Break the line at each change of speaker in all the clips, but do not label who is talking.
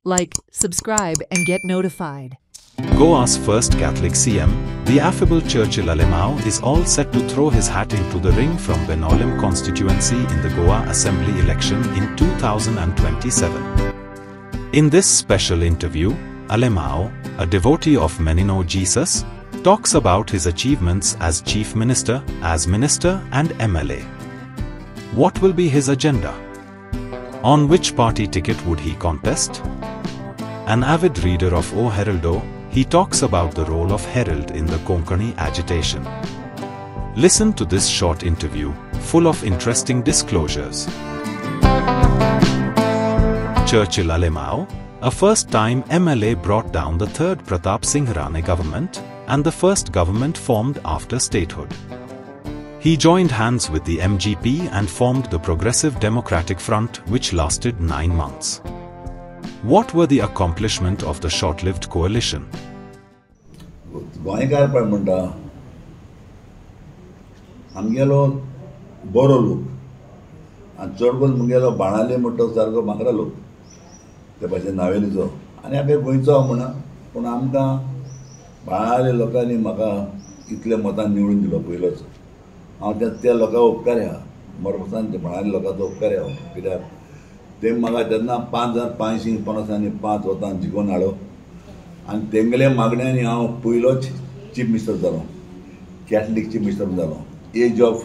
Like, subscribe and get notified.
Goa's first Catholic CM, the affable Churchill Alemão is all set to throw his hat into the ring from Benolim constituency in the Goa Assembly election in 2027. In this special interview, Alemão, a devotee of Menino Jesus, talks about his achievements as Chief Minister, as Minister and MLA. What will be his agenda? On which party ticket would he contest? An avid reader of O Heraldo, he talks about the role of Herald in the Konkani agitation. Listen to this short interview, full of interesting disclosures. Churchill Alemão, a first-time MLA, brought down the third Pratap Singh Rane government and the first government formed after statehood. He joined hands with the MGP and formed the Progressive Democratic Front, which lasted 9 months. What were the accomplishments of the short-lived coalition?
गोंयकार पण म्हणटा आमगेलो बरो लोक आनी चड करून मुगेलो बाणाले म्हणटा सारको भांगरा लोक ते भाशेन नावेलीचो आनी आमी गोंयचो म्हणा पूण आमकां बाणाले लोकांनी म्हाका इतल्या मतान निवडून दिलो पयलोच हांव त्या लोकांक उपकारी आहा मरपसान ते बाणाले लोकांचो उपकारी आहा कित्याक ते म्हाका तेन्ना 5,550 5 वतान जिखोवन हाडलो आनी तेंगेले मागण्यांनी हांव पयलोच चीफ मिनिस्टर जालो कॅथलीक चीफ मिनिस्टर जालो एज ऑफ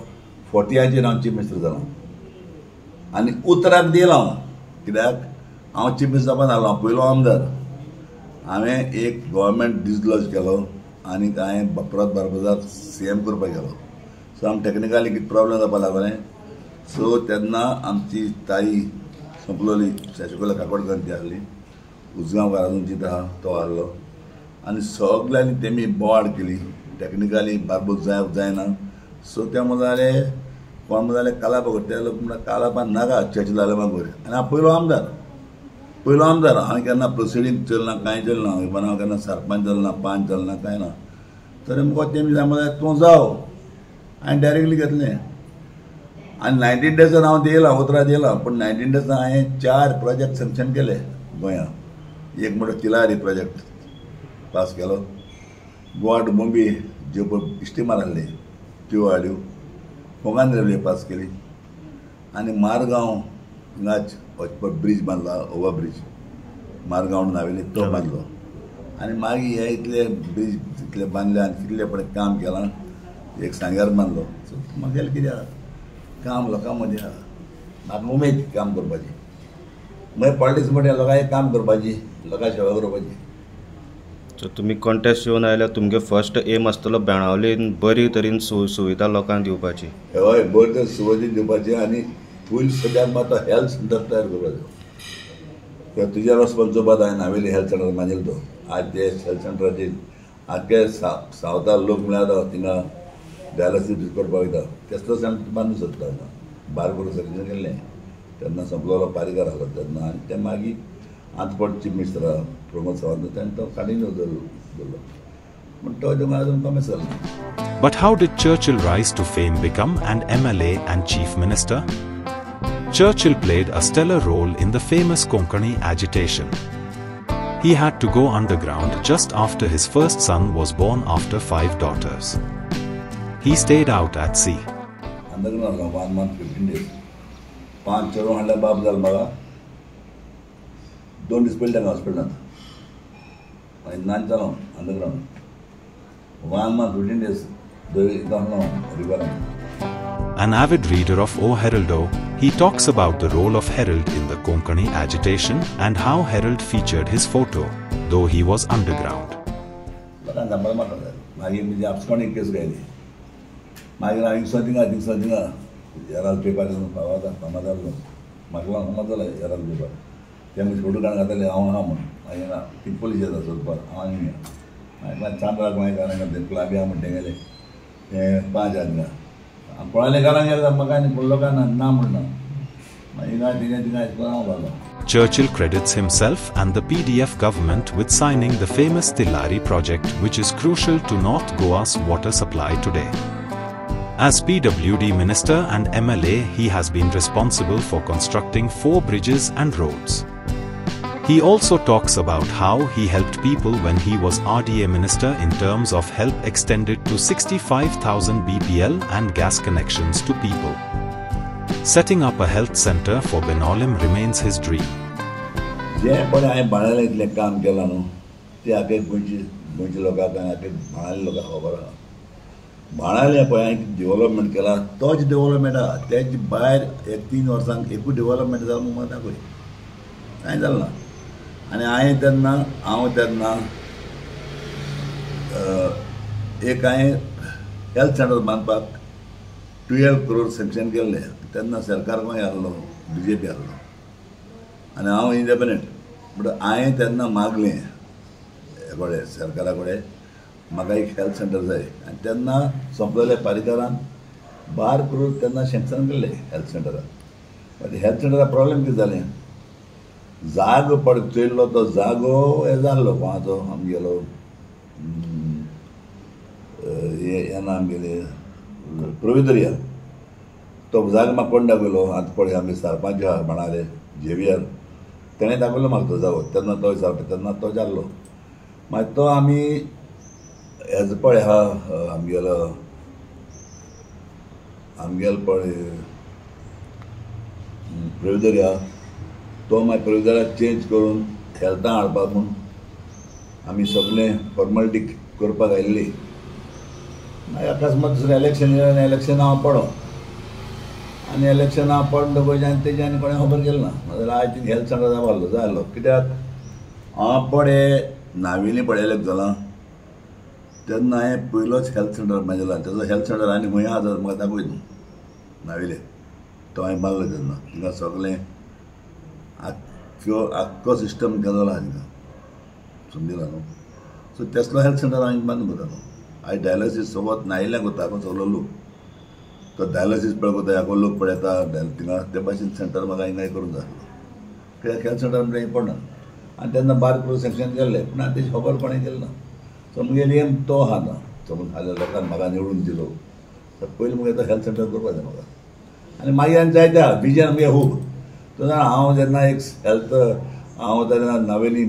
40 हांव चीफ मिनिस्टर जालो आनी उतराक दिलो हांव कित्याक हांव चीफ मिनिस्टर जावपाक लागलो पयलो आमदार हांवें एक गव्हर्मेंट डिसलॉज केलो आनी हांवें परत बार्बोसाक CM करपाक गेलो सो आम टॅक्निकली कितें प्रॉब्लेम जावपाक लागलें सो तेन्ना आमची ताई संपलोली शशिकला काकोडकर ती आसली उजगांवकार अजून जिथे आहा तो आहलो आनी सगळ्यांनी तेमी बोवाड केली टॅक्निकली बार्बोस जायना सो ते म्हणले कोण म्हणले कालापा कर ते लोक म्हणटा कालापा नाका चर्चिल आलेमां कर आनी हांव पयलो आमदार हांवें केन्ना प्रोसिडींग चलना कांय चलना इवन हांव केन्ना सरपंच जालना पंच जालना कांय ना तरी म्हाका तेमी सांगलें तूं जाव हांवें डायरेक्टली घेतलें आनी 19 डेजान हांव दिलां उतरां दिलां पूण 19 डेजान हांवें 4 प्रोजेक्ट सँक्शन केले गोंयांत एक म्हणटा तिलारी प्रोजेक्ट पास केलो गोवा टू मुंबई ज्यो पळय स्टिमर आहले त्यो हाड्यो कोंकण रेल्वे पास केली आनी मारगांव हिंगाच ब्रीज बांदला ओवर ब्रीज मारगांव नावेली तो बांदलो आनी मागीर हे इतले ब्रीज इतले बांदले आनी कितले पळय काम केलां एक सांग्यार बांदलो सो म्हागेलें कितें आहा काम लोकां मदीं आहा म्हाका उमेद काम करपाची मागीर पॉलिटिक्स म्हणजे लोकांनी काम करपाची लोकां सेवा करपाची
सो तुमी कॉन्टेस्ट येवन आयल्यार तुमगे फर्स्ट एम आसतलो बेणावलीन बरी तरेन सुविधा लोकांक दिवपाची
हय बरी तरेन सुविधा दिवपाची आनी पयलीं सद्याक मात हेल्थ सेंटर तयार करपाचो तुज्या रेस्पॉन्सिबल हांवें नावेली हेल्थ सेंटर बांदिल्लो तो आज ते हेल्थ सेंटराचेर आख्या सावथा लोक मेळटा थिंगा डायलिसीस करपाक वयता तेसलो सेंटर बांदूंक सोदता बारकोर सर्जन केल्लें तेन्ना संपलो पारीकार आहलो तेन्ना आनी ते मागीर आंतपट चीफ मिनिस्टर प्रमोद सावंत तेन्ना तो कंटिन्यू दवरलो पूण तो थिंगा अजून कमी चलना.
But how did Churchill rise to fame, become an MLA and Chief Minister? Churchill played a stellar role in the famous Konkani agitation. He had to go underground just after his first son was born after 5 daughters. He stayed out at sea.
Underground 1 month 15 days. 5 चेडूं हाडल्या बाप जालो म्हाका 2 दीस पयलीं ताका हॉस्पिटलांत आनी नाच जालो अंडरग्रावंड 1 month 15 days दोन रिवरान.
An avid reader of O Heraldo, he talks about the role of Herald in the Konkani agitation and how Herald featured his photo, though he was underground.
लोकांक सांबाळ मारता मागीर म्हणजे आपस्कॉंडींग केस गायली मागीर हांवें थिंगा हेराल्ड पेपर फामाद जालो म्हाका लागून फामाद जालो हेराल्ड पेपर ते आमी फोटो काडून घातले हांव आहा म्हूण मागीर ती पुलीस येता सोदपाक हांव आनी मागीर चांद्राक मागीर क्लाबी आहा म्हण तेंगेले ते 5 हिंगा पळयलें घरान गेले म्हाका आनी पूण लोकांना ना म्हणना मागीर थिंगा हांव घालो.
Churchill credits himself and the PDF government with signing the famous Tilari project, which is crucial to North Goa's water supply today. As PWD Minister and MLA, he has been responsible for constructing 4 bridges and roads. He also talks about how he helped people when he was RDA minister in terms of help extended to 65,000 BPL and gas connections to people. Setting up a health center for Benolim remains his dream.
जे पण हांवें बाणाले इतलें काम केलां न्हू तें आख्या गोंयच्या लोकांक आनी आख्या बाणाले लोकांक खबर आहा. बाणाले पळय हांवें डेव्हलपमेंट केला तोच डेव्हलपमेंट आहा. तेचे भायर 3 वर्सांक एकूच डेव्हलपमेंट जालें म्हणून म्हाका दाखय कांय जालें ना. आनी हांव तेन्ना हांवें हेल्थ सेंटर बांदपाक 12 crore सँक्शन केल्लें. तेन्ना सरकार खंय आहलो BJP आहलो आनी हांव इंडिपेंडंट म्हणून हांवें तेन्ना मागलें हे सरकारा कडेन म्हाका एक हेल्थ सेंटर जाय आनी तेन्ना संपलेल्या पारीकारान 12 crore तेन्ना सँक्शन केल्लें हेल्थ सेंटराक. बट हेल्थ सेंटराक प्रॉब्लेम कितें जालें जागो चोयल्लो तो जागो हे जाल्लो कोणाचो आमगेलो येना आमगेले प्रोविदोरिया तो जागो म्हाका कोण दाखयलो. आतां पळय आमगे सरपंच आहा बाणाले JVR तेणें दाखयलो म्हाका तो जागो. तेन्ना तो तेन्ना तो जाल्लो. मागीर तो आमी हेजो पळय आहा आमगेलो पळय प्रोविदोरिया तो मागीर प्रोविदोरिया चेंज करून हेल्थां हाडपाक म्हूण आमी सगळें फॉर्मालिटी करपाक आयिल्ली. मागीर अकस्मात दुसरें इलेक्शन येलें आनी इलेक्शना हांव पडो आनी इलेक्शना हांव पडलो आनी तेजें आनी कोणें खबर केली ना. नाजाल्यार आयज थिंग हेल्थ सेंटर जाय कित्याक हांव पडे नावेली पळयलें जालां तेन्ना हांवें पयलोच हेल्थ सेंटर बांदला. तेजो हेल्थ सेंटर आनी खंय आहा म्हाका दाखय न्हू नावेले तो हांवें बांदलो तेन्ना. थिंगा सगळें आख्खो सिस्टम केलो आहा थिंगा समजिला न्हू. सो तेसलो हेल्थ सेंटर हांवें बांदून करता. आयज डायलिसीस सोबत नायिल्ल्याक कोता सगळो लोक तो डायलिसीस पळय कोता ह्याको लोक पळयता थिंगा ते भाशेन सेंटर म्हाका हिंगा करूंक जाय कित्याक हेल्थ सेंटर म्हणजे इम्पॉर्टंट. आनी तेन्ना 12 crore सँक्शन केल्लें पूण आतां तेजी खबर कोणें केली ना. सो मुगेली एम तो आहा ना समज हाल्या लोकांक म्हाका निवडून दिलो तर पयलीं मुगे तो हेल्थ सेंटर करपा जाय म्हाका. आनी मागीर आनी जायते आहा विजन मुगे खूब. तो जाणा हांव जेन्ना एक हेल्थ हांव तेन्ना नावेली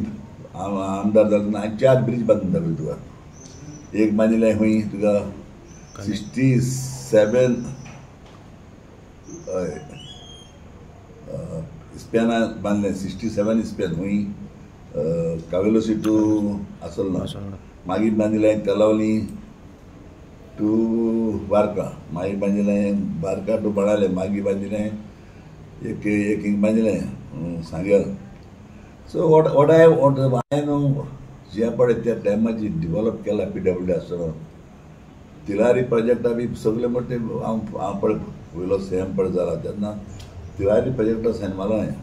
आमदार जालो तेन्ना हांवें 4 ब्रिज बांदून दाखयले तुका. एक बांदिल्लें खंय तुका 67 स्पेनान बांदलें 67 स्पेन खंय कावेलोसी टू आसलो ना. मागीर बांदिल्लें तेलावली टू वार्का. मागीर बांदिल्लें वार्का टू बाणाले. मागीर बांदिल्लें एक बांदिल्लें सांगेल. सो वॉट हांवें न्हू जें पळय त्या टायमाची डेव्हलप केला PWD आसतना तिलारी प्रोजेक्टा बी सगळे मोठे हांव पळय पयलो CM पळय जाला तेन्ना तिलारी प्रोजेक्टा सायन मारलो हांवें.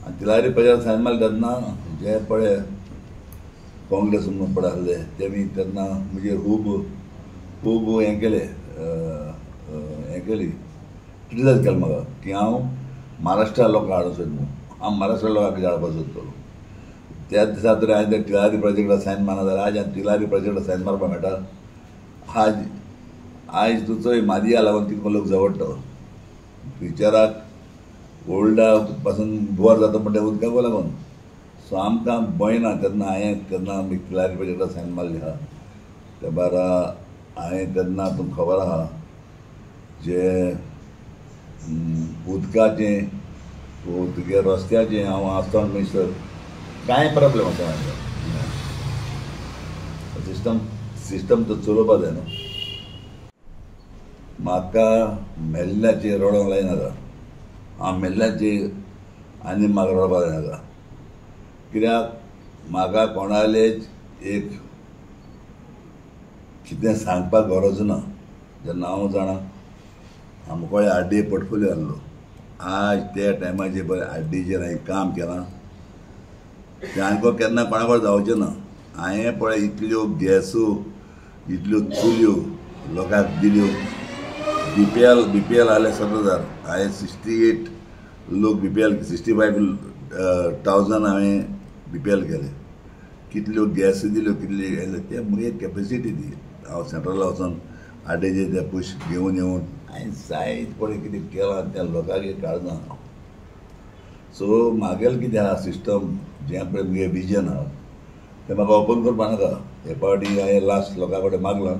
आनी तिलारी प्रोजेक्ट सायन मारले तेन्ना जे पळय काँग्रेस म्हणून पळय आसले तेमी तेन्ना म्हणजे खूब हें केलें क्रिटिसायज केलें म्हाका की हांव महाराष्ट्रा लोकांक हाडूं सोद म्हणून. हांव महाराष्ट्रा लोकांक कितें हाडपाक सोदतलो. त्या दिसा तरी हांवें त्या तिलारी प्रोजेक्टा सायन मारना जाल्यार आज हांवें तिलारी प्रोजेक्टा सायन मारपाक मेळटा. आयज तूं चोय मादया लागून तितको लोक जवडटा. फ्युचराक ओल्डा पासून बोर जाता म्हणटा उदकाको लागून. सो आमकां भंय ना. तेन्ना हांवें तेन्ना तिलारी प्रोजेक्टा सायन मारली आहा. त्या बारा हांवें तेन्ना तुमकां खबर आहा जे उदकाचें तुगे रस्त्याचें हांव आसतना खंयसर कांय प्रॉब्लेम आसा सिस्टम तो चलोवपा जाय न्हू. म्हाका मेल्ल्याचेर रडोंक लायनाका. हांव मेल्ल्याचेर आनी म्हाका रडपाक जायनाका. कित्याक म्हाका कोणालेच एक कितें सांगपाक गरज ना. जेन्ना हांव जाणा आमको RDA पोर्टफोलियो आहलो. आज त्या टायमाचेर पळय RDAचेर हांवें काम केलां तें आमकां केन्ना कोणाकोड जावचें ना. हांवें पळय इतल्यो गॅसो इतल्यो चुल्यो लोकांक दिल्यो. BPL आहले 70,000 हांवें 68 लोक BPL 65,000 हांवें BPL केले. कितल्यो गॅस दिल्यो कितल्यो हें तें म्हगे कॅपेसिटी ती. हांव सेंट्रला वचोन RDAचे ते पयशे घेवन येवन हांवें जायत पळय कितें केलां त्या लोकांक काळना. सो म्हागेलें कितें आहा सिस्टम जें म्हगे विजन आहा तें म्हाका ओपन करपा नाका. हे पावटी हांवें लास्ट लोकां कडेन मागलां,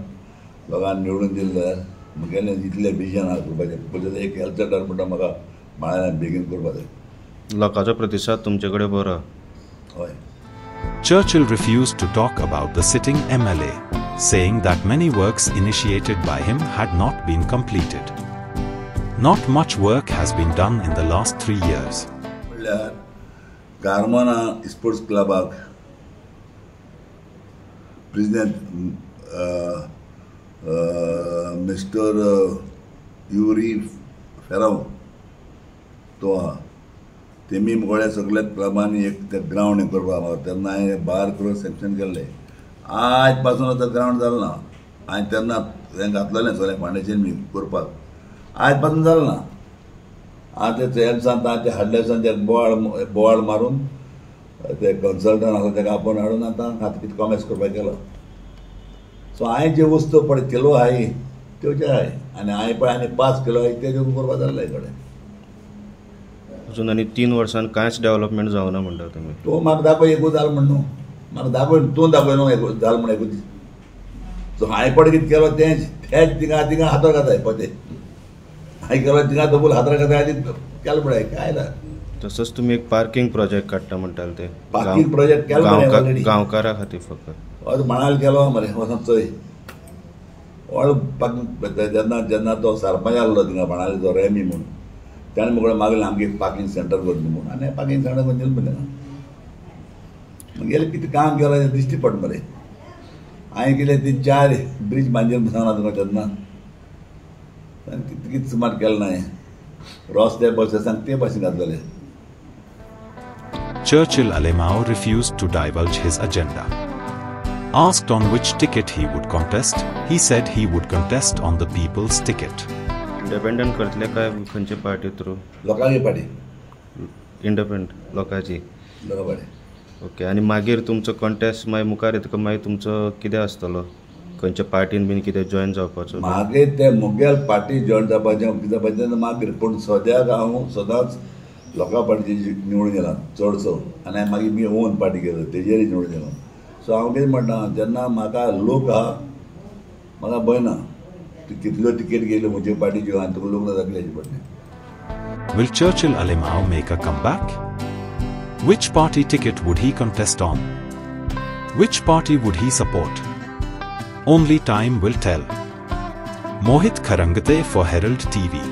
लोकांनी निवडून दिलें जाल्यार म्हगेलें इतलें विजन आहा करपाचें. पयलीं एक हेल्थ सेंटर म्हणटा म्हाका बाळांत बेगीन करपा जाय.
लोकांचो प्रतिसाद तुमचे कडेन बरो.
हय.
Churchill refused to talk about the sitting MLA, saying that many works initiated by him had not been completed. Not much work has been done in the last 3 years.
म्हणल्यार गार्मोना स्पोर्ट्स क्लबाक प्रेसिडेंट मिस्टर युरी फेराव तो आहा. तेमी मुगोळ्या सगळ्या क्लबांनी एक ते ground हे करपा म्हाका तेन्ना हांवें 12 crore सँक्शन केल्लें. आज पासून आतां ग्रावंड जालें ना. हांवें तेन्ना हें घातलेलें सगळें फाउंडेशन बी करपाक. आज पासून जालें ना. आतां ते एल्सांत ते हाडल्यासान ते बोवाळ मारून ते कन्सल्टंट आसा तेका आपोवन हाडून आतां कितें कॉमेर्स करपाक केलो. सो हांवें ज्यो वस्तू पळय केलो आहाय त्यो जे आहाय आनी हांवें पळय आनी 5 केलो आहाय तेज्यो करपा जाल्ले कडेन.
अजून आनी 3 वर्सान कांयच डेव्हलपमेंट जावना म्हणटा तुमी.
तूं म्हाका दाखय एकूच जाल म्हण न्हू. म्हाका दाखय तूं दाखय न्हू जाल म्हण एकूच. सो हांवें पळय कितें केलो तेंच तिंगा हातार घाताय पळय ते. हांवें केलो तिंगा तोपूल हातार घाताय आनी केलो पळय काय ना.
तसोच तुमी एक पार्किंग प्रोजेक्ट काडटा म्हणटाले ते.
पार्किंग प्रोजेक्ट केलो ऑलरेडी
गांवकारां खातीर फकत.
हय माणाल केलो मरे वचून चोय. व्हड पार्किंग जेन्ना तो सरपंच आसलो थिंगा बाणालीचो रेमी म्हूण ताणें मुगोळें मागलें आमगे एक पार्किंग सेंटर कर म्हूण आनी पार्किंग सेंटर करून दिलें मरे. म्हगेलें कितें काम केलां तें दिश्टी पड मरे. हांवें केलें ती 4 ब्रिज बांदून सांगना तुका तेन्ना कितें कितें सुमार केलें ना हांवें. रस्ते बस सांग ते भाशेन घातलेले.
Churchill Alemao refused to divulge his agenda. Asked on which ticket he would contest, he said he would contest on the People's Ticket.
Independent करतले काय खंयचे पार्टी थ्रू?
लोकांची पार्टी.
इंडिपेंडंट लोकांची.
लोकां पार्टी.
ओके. आनी मागीर तुमचो कॉन्टेस्ट मागीर मुखार येतका मागीर तुमचो कितें आसतलो? खंयच्या पार्टीन बीन कितें जॉयन जावपाचो?
मागीर ते मुगेल पार्टी जॉयन जावपाचें कितें जावपाचें मागीर. पूण सद्याक हांव सदांच लोकां पार्टीची निवडून येला चडसो आनी हांवें मागीर मी ओन पार्टी केलो तेजेरय निवडून येलो. सो हांव कितें म्हणटा जेन्ना म्हाका लोक आहा म्हाका भंय ना. तूं कितल्यो तिकेट गेल्यो म्हजे पार्टीच्यो आनी तुका लोक जातले हेजे पडलें.
Will Churchill Alemao make a comeback? Which party ticket would he contest on? Which party would he support? Only time will tell. Mohit Kharangate for Herald TV.